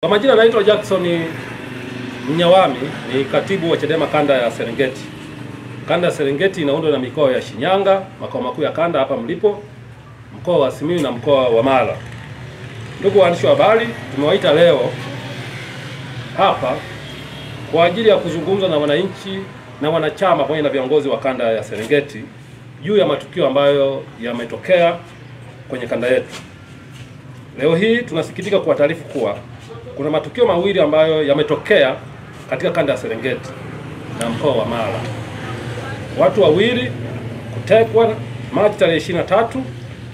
Kwa majina naitwa Jackson Mnyawami, ni katibu wa Chadema kanda ya Serengeti. Kanda ya Serengeti inaundwa na mikoa ya Shinyanga, makao makuu ya kanda hapa mlipo, mkoa wa Simiyu na mkoa wa Mara. Ndugu waandishi wa habari, tumewaita leo hapa kwa ajili ya kuzungumza na wananchi na wanachama pamoja na viongozi wa kanda ya Serengeti juu ya matukio ambayo yametokea kwenye kanda yetu. Leo hii tunasikitika kwa taarifa kuwa kuna matukio mawili ambayo yametokea katika kanda ya Serengeti na mkoa wa Mara. Watu wawili kutekwa Machi tarehe 23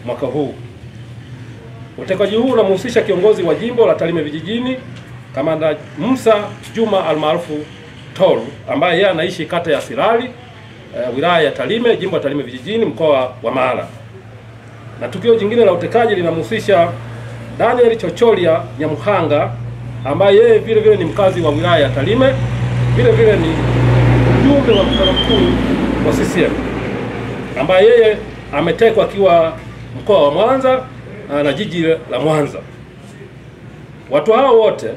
mwaka huu. Utekaji huu unamhusisha kiongozi wa jimbo la Tarime vijijini, Kamanda Musa Juma almaarufu Tolu, ambaye yeye anaishi kata ya Sirari, wilaya ya Tarime, jimbo la Tarime vijijini, mkoa wa Mara. Na tukio jingine la utekaji linamhusisha Daniel Chocholia Nyamuhanga, ambaye yeye vile vile ni mkazi wa wilaya ya Tarime, vile vile ni mjumbe wa mkutano mkuu wa CCM, ambaye yeye ametekwa akiwa mkoa wa Mwanza na jiji la Mwanza. Watu hao wote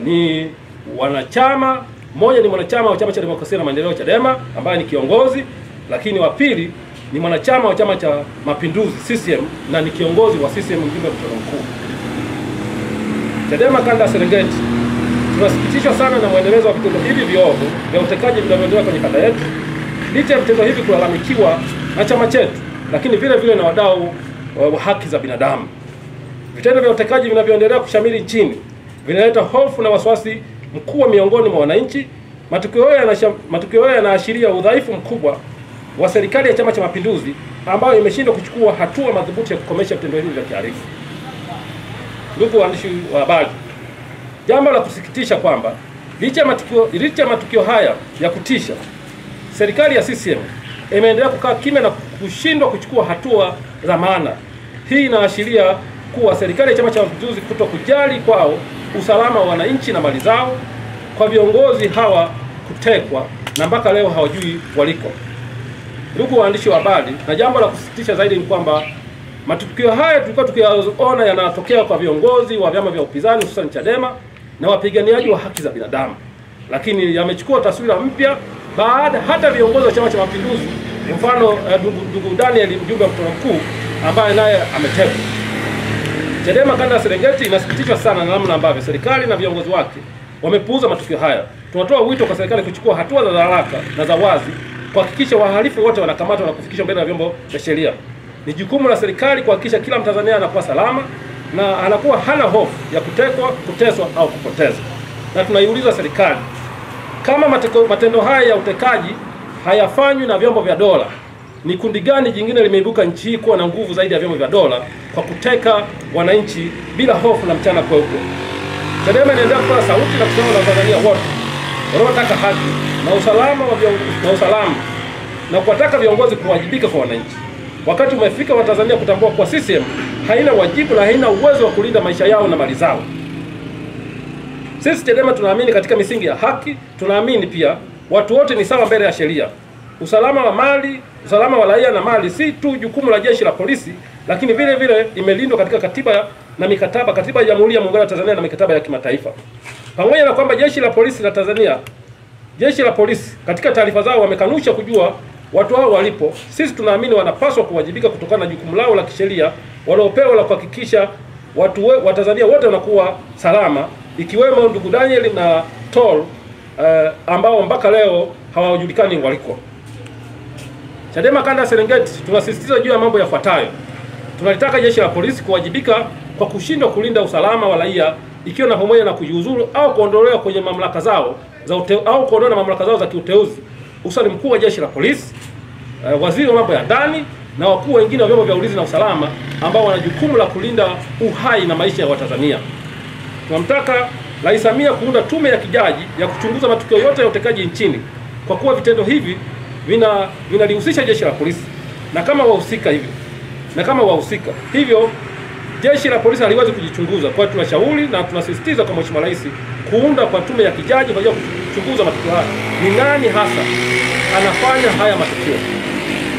ni wanachama, mmoja ni mwanachama wa Chama cha Demokrasia na Maendeleo Chadema ambaye ni kiongozi, lakini wa pili ni mwanachama wa Chama cha Mapinduzi CCM na ni kiongozi wa CCM, mjumbe wa mkutano mkuu. Chadema kanda ya Serengeti tunasikitishwa sana na muendelezo wa vitendo hivi viovu vya utekaji vinavyoendelea kwenye kanda yetu. Licha ya vitendo hivi kulalamikiwa na chama chetu, lakini vile vile na wadau wa haki za binadamu. Vitendo vya utekaji vinavyoendelea kushamiri nchini vinaleta hofu na wasiwasi mkubwa miongoni mwa wananchi. Matukio haya yanaashiria udhaifu mkubwa wa serikali ya Chama cha Mapinduzi ambayo imeshindwa kuchukua hatua madhubuti ya kukomesha vitendo hivi vya kihalifu. Ndugu waandishi wa habari, jambo la kusikitisha kwamba licha ya matukio haya ya kutisha, serikali ya CCM imeendelea kukaa kimya na kushindwa kuchukua hatua za maana. Hii inaashiria kuwa serikali ya Chama cha Mapinduzi kutokujali kwao usalama wa wananchi na mali zao, kwa viongozi hawa kutekwa na mpaka leo hawajui waliko. Ndugu waandishi wa habari, na jambo la kusikitisha zaidi ni kwamba matukio haya tulikuwa tukiyaona yanatokea kwa viongozi wa vyama vya upinzani hususan Chadema na wapiganiaji wa haki za binadamu, lakini yamechukua taswira mpya baada hata viongozi wa Chama cha Mapinduzi, mfano ndugu Daniel, mjumbe wa mkutano mkuu, ambaye naye ametekwa. Chadema kanda ya Serengeti inasikitishwa sana na namna ambavyo serikali na viongozi wake wamepuuza matukio haya. Tunatoa wito kwa serikali kuchukua hatua za haraka na za wazi kuhakikisha wahalifu wote wanakamatwa na kufikishwa mbele ya vyombo vya sheria. Ni jukumu la serikali kuhakikisha kila Mtanzania anakuwa salama na anakuwa hana hofu ya kutekwa, kuteswa au kupotezwa. Na tunaiuliza serikali, kama matendo haya ya utekaji hayafanywi na vyombo vya dola, ni kundi gani jingine limeibuka nchi hii kuwa na nguvu zaidi ya vyombo vya dola kwa kuteka wananchi bila hofu na mchana kweupe? Chadema inaendelea kutoa sauti na kusema na Watanzania wote wanaotaka haki na usalama na kuwataka viongozi kuwajibika kwa wananchi. Wakati umefika wa Tanzania kutambua kwa CCM haina wajibu na haina uwezo wa kulinda maisha yao na mali zao. Sisi Chadema tunaamini katika misingi ya haki, tunaamini pia watu wote ni sawa mbele ya sheria. Usalama wa mali, usalama wa raia na mali si tu jukumu la jeshi la polisi, lakini vile vile imelindwa katika katiba na mikataba, katiba ya Jamhuri ya Muungano wa Tanzania na mikataba ya kimataifa. Pamoja na kwamba jeshi la polisi la Tanzania, jeshi la polisi katika taarifa zao wamekanusha kujua watu hao walipo, sisi tunaamini wanapaswa kuwajibika kutokana na jukumu lao la kisheria waliopewa la kuhakikisha wa Tanzania wote wanakuwa salama, ikiwemo ndugu Daniel na Tol ambao mpaka leo hawajulikani waliko. Chadema kanda ya Serengeti tunasisitiza juu ya mambo yafuatayo. Tunalitaka jeshi la polisi kuwajibika kwa kushindwa kulinda usalama wa raia, ikiwa na pamoja na kujiuzuru au kuondolewa kwenye mamlaka zao kuondolewa na mamlaka zao za kiuteuzi, hususan mkuu wa jeshi la polisi, waziri wa mambo ya ndani na wakuu wengine wa vyombo vya ulinzi na usalama ambao wana jukumu la kulinda uhai na maisha ya Watanzania. Tunamtaka Rais Samia kuunda tume ya kijaji ya kuchunguza matukio yote ya utekaji nchini, kwa kuwa vitendo hivi vinalihusisha jeshi la polisi na kama wahusika hivyo jeshi la polisi haliwezi kujichunguza. Kwa hiyo tunashauri na tunasisitiza kwa Mheshimiwa Rais kuunda kwa tume ya kijaji kwa ajili ya kuchunguza matukio haya. Ni nani hasa anafanya haya matukio?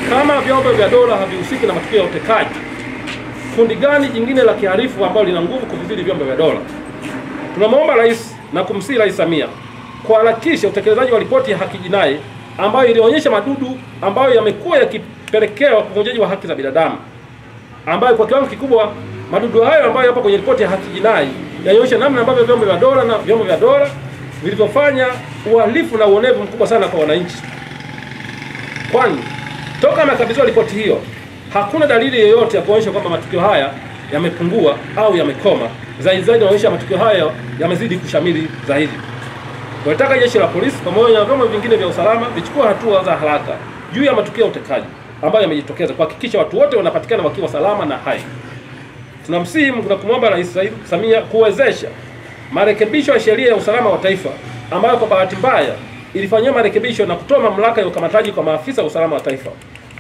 Kama vyombo vya dola havihusiki na matukio ya utekaji, kundi gani jingine la kihalifu ambalo lina nguvu kuzidi vyombo vya dola? Tunamwomba Rais na kumsihi Rais Samia kuharakisha utekelezaji wa ripoti ya haki jinai ambayo ilionyesha madudu ambayo yamekuwa yakipelekea uvunjaji wa haki za binadamu, ambayo kwa kiwango kikubwa madudu hayo ambayo yapo kwenye ripoti ya haki jinai yanaonyesha namna ambavyo vyombo vya dola vilivyofanya uhalifu na uonevu mkubwa sana kwa wananchi. Kwani toka makabidhiwa ripoti hiyo hakuna dalili yoyote ya kuonyesha kwamba matukio haya yamepungua au yamekoma. Zaidi inaonyesha matukio haya yamezidi kushamiri zaidi. Tunataka jeshi la polisi pamoja na vyombo vingine vya usalama vichukue hatua za haraka juu ya matukio ya utekaji ambayo yamejitokeza, kuhakikisha watu wote wanapatikana wakiwa salama na hai. Tunamsihi na kumwomba Rais Samia kuwezesha marekebisho ya sheria ya usalama wa taifa ambayo kwa bahati mbaya ilifanywa marekebisho na kutoa mamlaka ya ukamataji kwa maafisa wa usalama wa taifa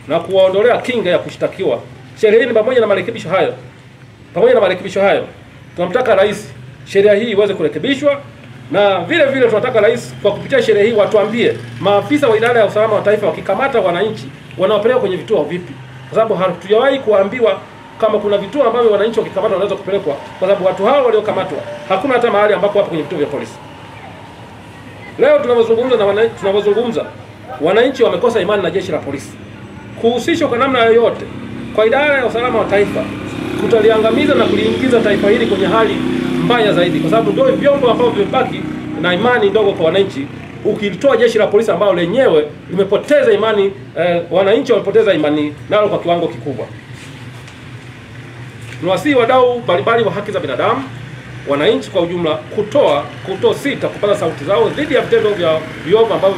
na kuwaondolea kinga ya kushtakiwa. Sheria hii pamoja na marekebisho hayo, tunamtaka Rais sheria hii iweze kurekebishwa, na vile vile tunataka Rais kwa kupitia sheria hii watuambie maafisa wa idara ya usalama wa taifa wakikamata wananchi wanaopelekwa kwenye vituo vipi, kwa sababu hatujawahi kuambiwa kama kuna vituo ambavyo wananchi wakikamatwa wanaweza kupelekwa, kwa sababu watu hao waliokamatwa hakuna hata mahali ambako wapo kwenye vituo vya polisi. Leo tunavyozungumza wananchi wamekosa imani na jeshi la polisi. Kuhusishwa kwa namna yoyote kwa idara ya usalama wa taifa kutaliangamiza na kuliingiza taifa hili kwenye hali mbaya zaidi, kwa sababu ndio vyombo ambavyo vimebaki na imani ndogo kwa wananchi. Ukilitoa jeshi la polisi ambalo lenyewe limepoteza imani, wananchi wamepoteza imani nalo kwa kiwango kikubwa. Tunawasihi wadau mbalimbali wa haki za binadamu, wananchi kwa ujumla kutosita kupaza sauti zao dhidi ya vitendo vya viovu ambavyo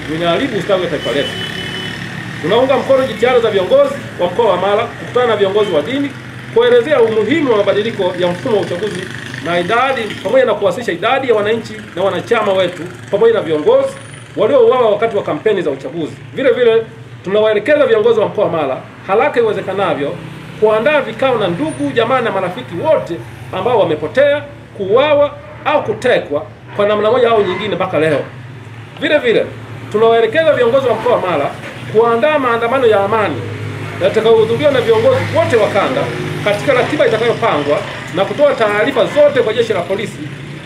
vimeharibu ustawi wa taifa letu. Tunaunga mkono jitihada za viongozi wa mkoa wa Mara kukutana na viongozi wa dini kuelezea umuhimu wa mabadiliko ya mfumo wa uchaguzi na idadi, pamoja na kuwasilisha idadi ya wananchi na wanachama wetu pamoja na viongozi waliouawa wakati wa kampeni za uchaguzi. Vile vile tunawaelekeza viongozi wa mkoa wa Mara haraka iwezekanavyo kuandaa vikao na ndugu, jamaa na marafiki wote ambao wamepotea, kuuawa au kutekwa kwa namna moja au nyingine mpaka leo. Vile vile tunawaelekeza viongozi wa mkoa wa Mara kuandaa maandamano ya amani yatakayohudhuriwa na viongozi wote wa kanda katika ratiba itakayopangwa na kutoa taarifa zote kwa jeshi la polisi,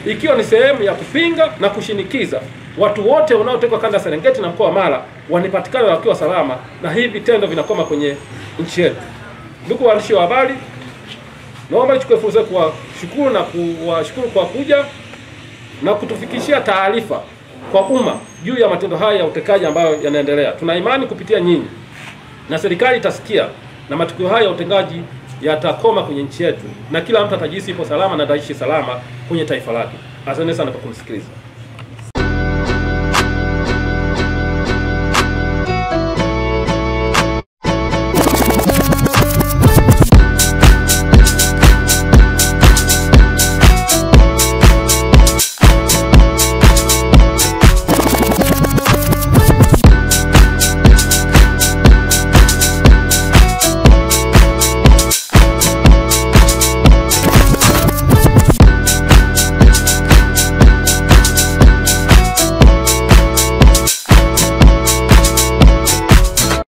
ikiwa ni sehemu ya kupinga na kushinikiza watu wote wanaotekwa kanda Serengeti na mkoa wa Mara wanipatikane wakiwa salama na hivi vitendo vinakoma kwenye nchi yetu. Ndugu waandishi wa habari, naomba nichukue fursa kuwashukuru na kuwashukuru kwa kuja na kutufikishia taarifa kwa umma juu ya matendo haya ya utekaji ambayo yanaendelea. Tuna imani kupitia nyinyi na serikali itasikia na matukio haya ya utekaji yatakoma kwenye nchi yetu na kila mtu atajihisi yupo salama na ataishi salama kwenye taifa lake. Asante sana kwa kunisikiliza.